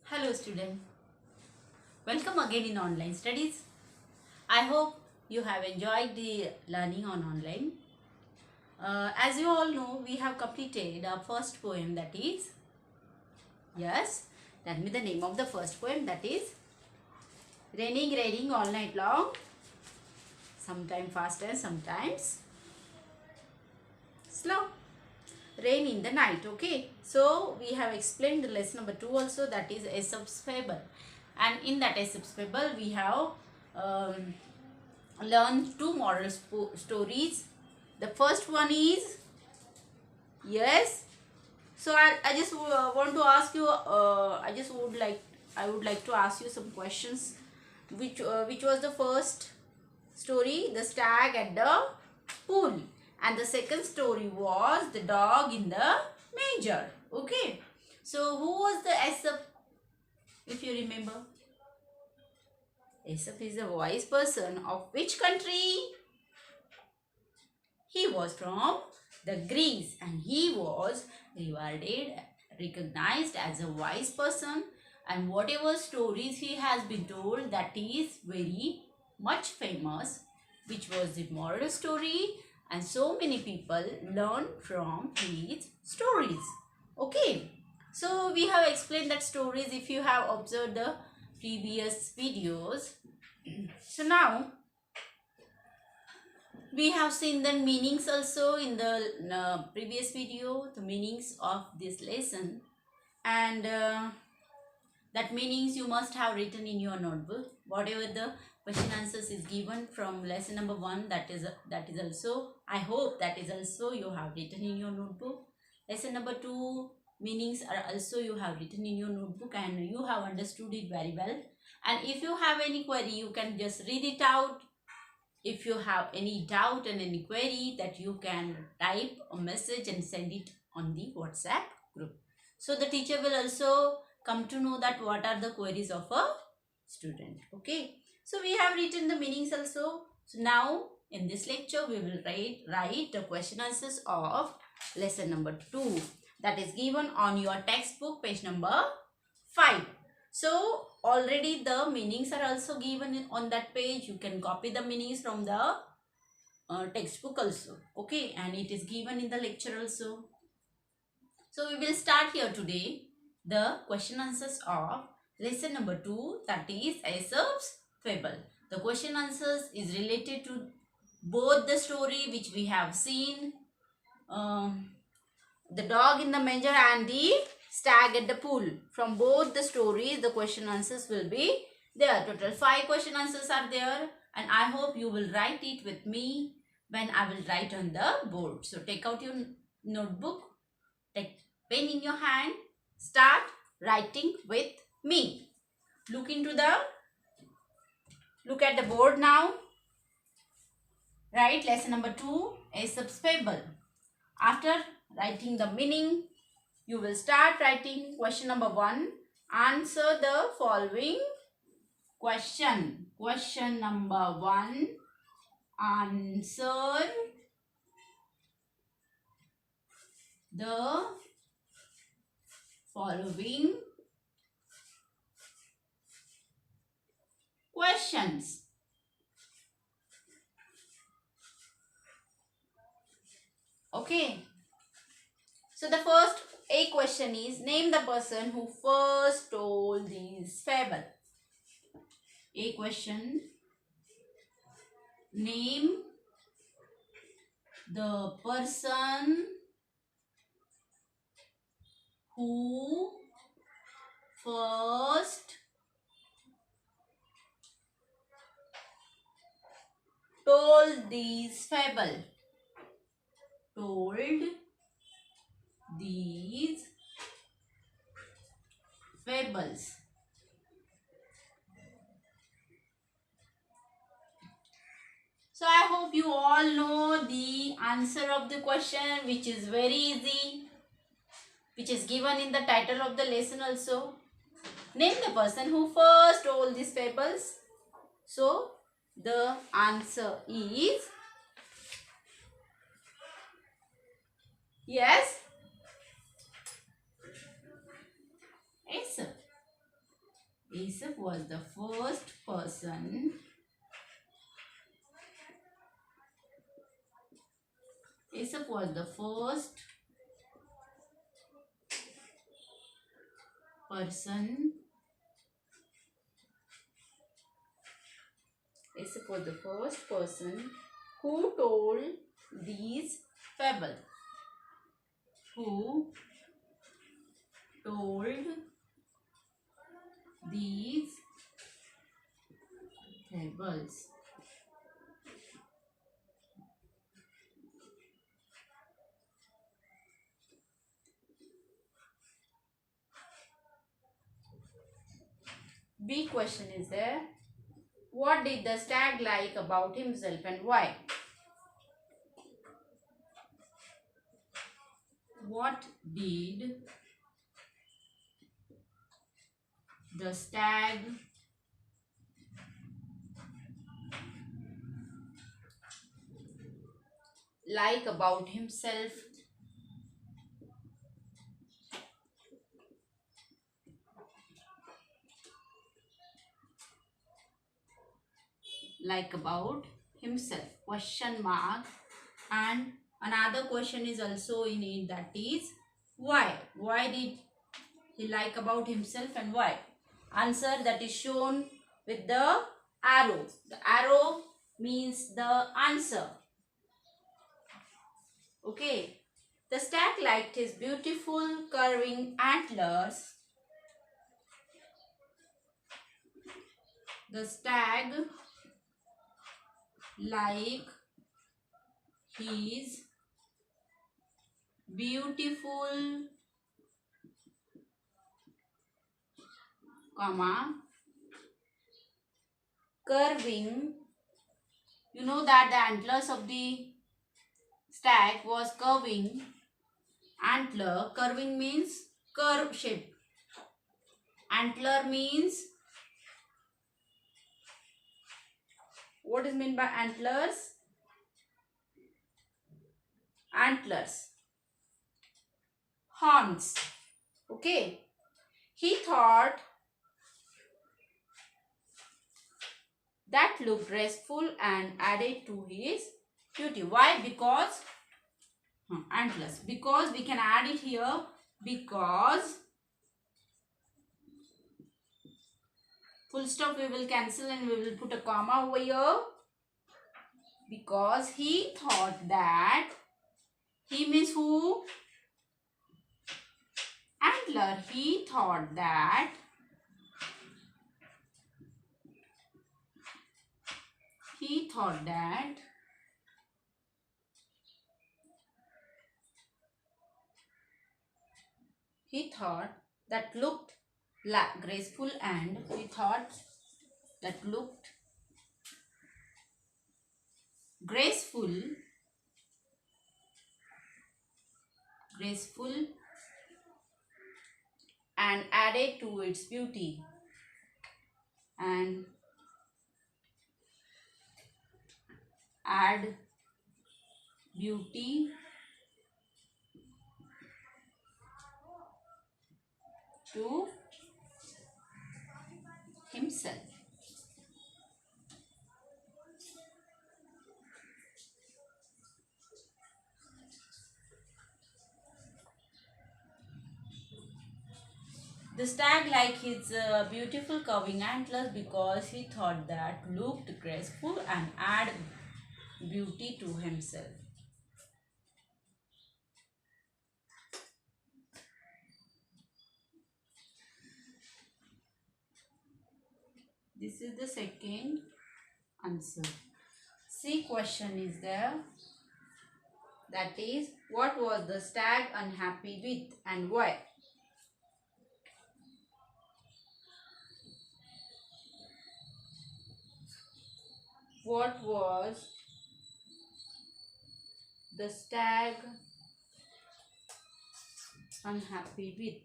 Hello student, welcome again in online studies. I hope you have enjoyed the learning on online. As you all know, we have completed our first poem, that is, yes, tell me the name of the first poem, that is Raining all night long, sometimes fast and sometimes slow. Rain in the night. Okay, so we have explained the lesson number 2 also, that is Aesop's fable, and in that Aesop's fable we have um, learned two moral stories. The first one is, yes, so I just want to ask you, I would like to ask you some questions. Which was the first story? The stag at the pool. And the second story was the dog in the manger. Okay. So who was the Aesop, if you remember? Aesop is a wise person of which country? He was from the Greece, and he was rewarded, recognized as a wise person, and whatever stories he has been told, that is very much famous, which was the moral story, and so many people learn from his stories. Okay, so we have explained that stories if you have observed the previous videos. So now we have seen the meanings also in the previous video, the meanings of this lesson, and that meanings you must have written in your notebook. Whatever the question answers is given from lesson number 1, that is also, I hope that is also you have written in your notebook. Lesson number 2 meanings are also you have written in your notebook, and you have understood it very well. And if you have any query, you can just read it out. If you have any doubt and any query, that you can type a message and send it on the WhatsApp group. So the teacher will also come to know that what are the queries of a student. Okay. So we have written the meanings also. So now in this lecture we will write the question answers of lesson number 2, that is given on your textbook, page number 5. So already the meanings are also given on that page. You can copy the meanings from the textbook also. Okay, and it is given in the lecture also. So we will start here today the question answers of lesson number 2, that is Aesop's fable. The question answers is related to both the story which we have seen, the dog in the manger and the stag at the pool. From both the stories, the question answers will be there. Total 5 question answers are there, and I hope you will write it with me when I will write on the board. So take out your notebook, take pen in your hand, start writing with me. Look at the board now. Write lesson number 2, Aesop's fable. After writing the meaning, you will start writing question number 1. Answer the following question. Question number 1. Answer the following questions. Okay. So the first A question is, name the person who first told this fable. A question, name the person who first told this fable. Told these fables. So I hope you all know the answer of the question, which is very easy, which is given in the title of the lesson also. Name the person who first told these fables. So the answer is, yes, Aesop. Aesop was the first person. Aesop was the first person. Aesop was the first person who told these fables. Who told these fables. B question is there. What did the stag like about himself and why? What did the stag like about himself like about himself? Question mark. And another question is also in it, that is why? Why did he like about himself and why? Answer that is shown with the arrow. The arrow means the answer. Okay. The stag liked his beautiful curving antlers. The stag liked his beautiful, curving. You know that the antlers of the stag was curving. Antler, curving means curve shape. Antler means, what is meant by antlers? Antlers. Horns. Okay. He thought that looked graceful and added to his beauty. Why? Because antlers. Because we can add it here. Because full stop we will cancel and we will put a comma over here. Because he thought that, he means who? Antler. He thought that he thought that looked graceful, and he thought that looked graceful and added to its beauty. And add beauty to himself. The stag liked his beautiful curving antlers because he thought that looked graceful and add beauty to himself. This is the second answer. C question is there. That is, what was the stag unhappy with and why? What was the stag unhappy with?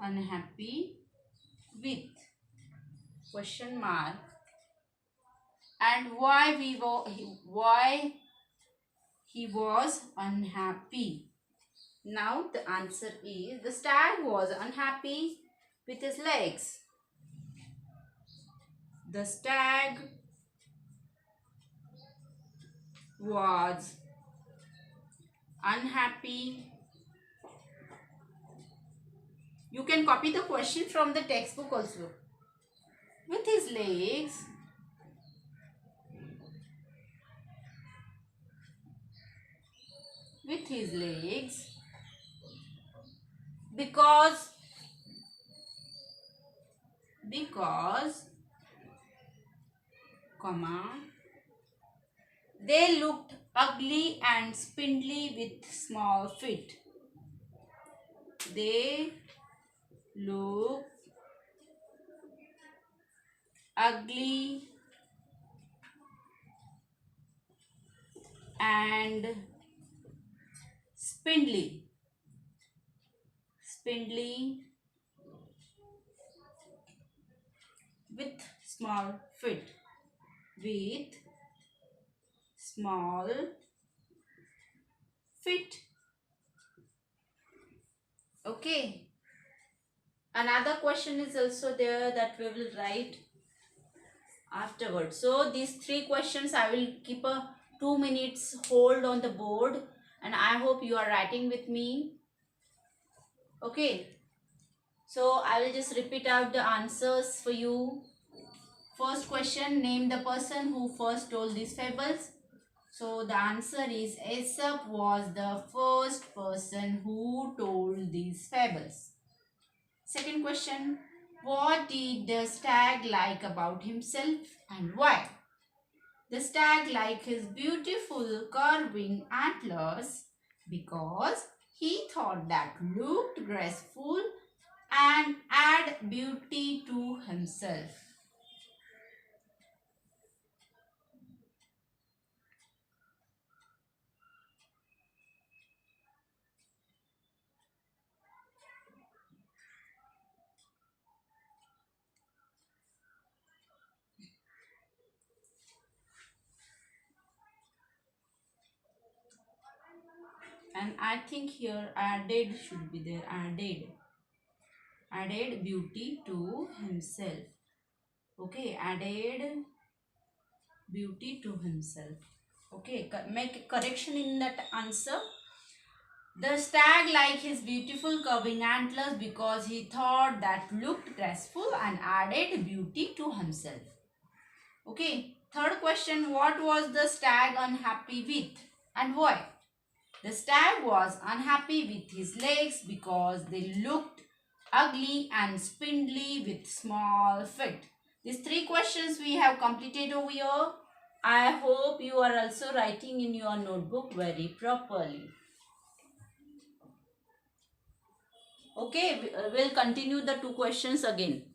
Unhappy with question mark, and why he was unhappy. Now the answer is the stag was unhappy with his legs. The stag was unhappy. You can copy the question from the textbook also. With his legs. With his legs. Because comma, they looked ugly and spindly with small feet. They look ugly and spindly with small feet. With small feet. Okay. Another question is also there that we will write afterwards. So these three questions I will keep a 2 minutes hold on the board, and I hope you are writing with me. Okay. So I will just repeat out the answers for you. First question, name the person who first told these fables. So the answer is Aesop was the first person who told these fables. Second question, what did the stag like about himself and why? The stag liked his beautiful curving antlers because he thought that looked graceful and add beauty to himself. And I think here added should be there. Added beauty to himself. Okay, added beauty to himself. Okay, make correction in that answer. The stag liked his beautiful curving antlers because he thought that looked graceful and added beauty to himself. Okay, third question, what was the stag unhappy with and why? The stag was unhappy with his legs because they looked ugly and spindly with small feet. These three questions we have completed over here. I hope you are also writing in your notebook very properly. Okay, we'll continue the two questions again.